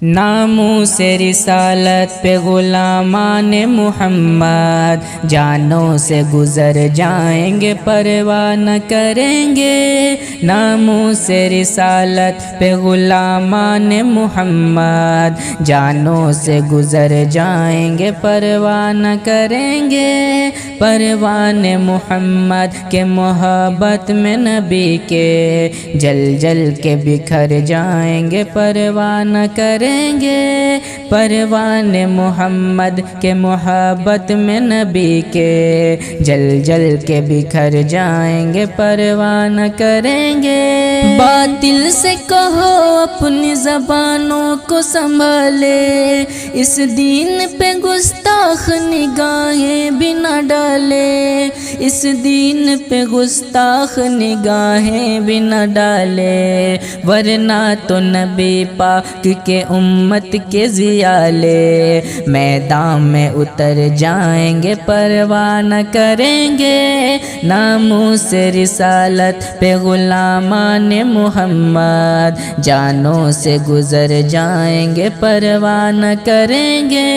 ناموس رسالت پہ غلامان محمد جانوں سے گزر جائیں گے پرواہ نہ کریں گے۔ ناموس رسالت پہ غلامان محمد جانوں سے گزر جائیں گے پرواہ نہ کریں گے۔ پروان محمد کے محبت میں نبی کے جل جل کے بکھر جائیں گے پرواہ نہ کریں گے۔ پروان محمد کے محبت میں نبی کے جل جل کے بکھر جائیں گے پرواہ نہ کریں گے۔ باطل سے کہو اپنی زبانوں کو سنبھالے، اس دین پہ گستاخ نگاہیں بھی نہ ڈالے، اس دین پہ گستاخ نگاہیں بھی نہ ڈالے، ورنہ تو نبی پاک کے امت کے ضیالے میدان میں اتر جائیں گے پرواہ نہ کریں گے۔ ناموس رسالت پہ غلامان محمد جانوں سے گزر جائیں گے پرواہ نہ کریں گے۔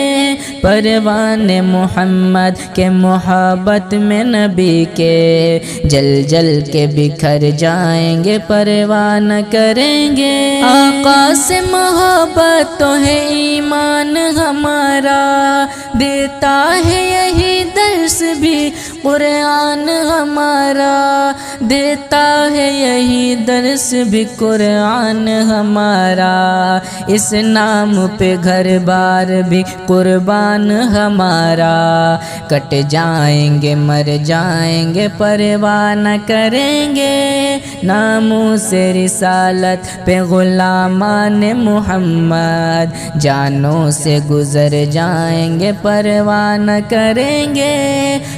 پروان محمد کے محبت میں نبی کے جل جل کے بکھر جائیں گے پرواہ نہ کریں گے۔ آقا سے محبت تو ہے ایمان ہمارا، دیتا ہے یہی درس بھی قرآن ہمارا، دیتا ہے یہی درس بھی قرآن ہمارا، اس نام پہ گھر بار بھی قربان ہمارا، کٹ جائیں گے مر جائیں گے پرواہ نہ کریں گے۔ ناموس رسالت پہ غلامان محمد جانوں سے گزر جائیں گے پرواہ نہ کریں گے۔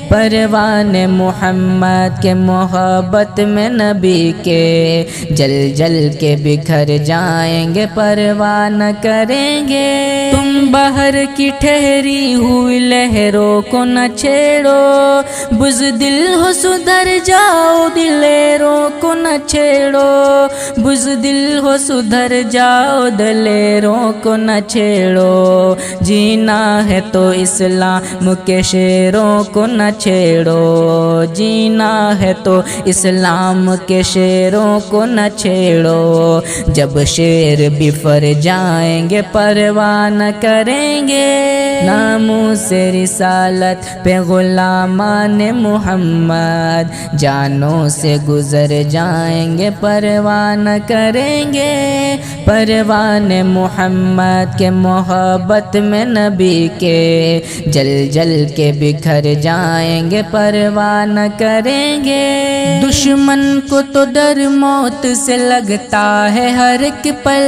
پروان محمد کے محبت میں نبی کے جل جل کے بکھر جائیں گے پرواہ نہ کریں گے۔ تم بحر کی ٹھہری ہوئی لہروں کو نہ چھیڑو، بزدل ہو سدھر جاؤ دلیروں کو نہ چھیڑو، بزدل ہو سدھر جاؤ دلیروں کو نہ چھیڑو، جینا ہے تو اسلام کے شیروں کو نہ چھیڑو، جینا ہے تو اسلام کے شیروں کو نہ چھیڑو، جب شیر بفر جائیں گے پرواہ نہ کریں گے۔ ناموس رسالت پہ غلامان محمد جانوں سے گزر جائیں گے پرواہ نہ کریں گے۔ پروان محمد کے محبت میں نبی کے جل جل کے بکھر جائیں گے پرواہ نہ کریں گے۔ دشمن کو تو ڈر موت سے لگتا ہے ہر ایک پل،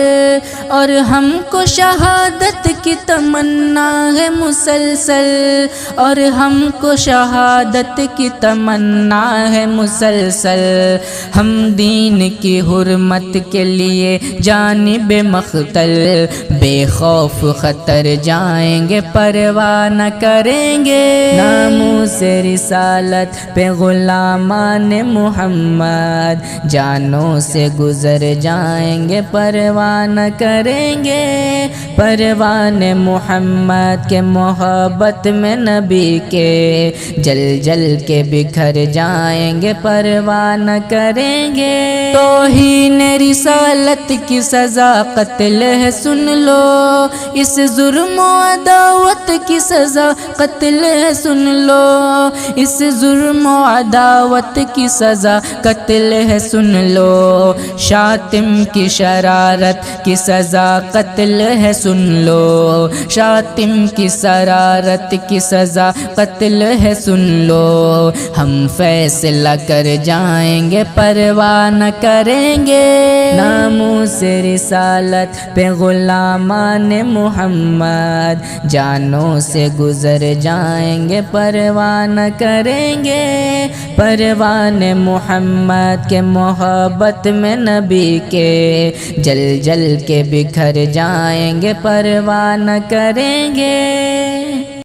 اور ہم کو شہادت کی تمنا ہے مسلسل، اور ہم کو شہادت کی تمنا ہے مسلسل، ہم دین کی حرمت کے لیے جانب مقتل بے خوف خطر جائیں گے پرواہ نہ کریں گے۔ ناموس رسالت پہ غلامان محمد جانوں سے گزر جائیں گے پرواہ نہ کریں گے۔ پروان محمد کے محبت میں نبی کے جل جل کے بکھر جائیں گے پرواہ نہ کریں گے۔ توہین رسالت کی سزا قتل ہے سن لو، اس ظلم و عداوت کی سزا قتل ہے سن لو، اس ظلم و عداوت کی سزا قتل ہے سن لو، شاتم کی شرارت کی سزا قتل ہے سن لو، شاتم کی شرارت کی سزا قتل ہے سن لو، ہم فیصلہ کر جائیں گے پرواہ نہ کریں گے۔ ناموس رسالت پہ غلامان محمد جانوں سے گزر جائیں گے پرواہ نہ کریں گے۔ پروان محمد کے محبت میں نبی کے جل جل کے بکھر جائیں گے پرواہ نہ کریں گے۔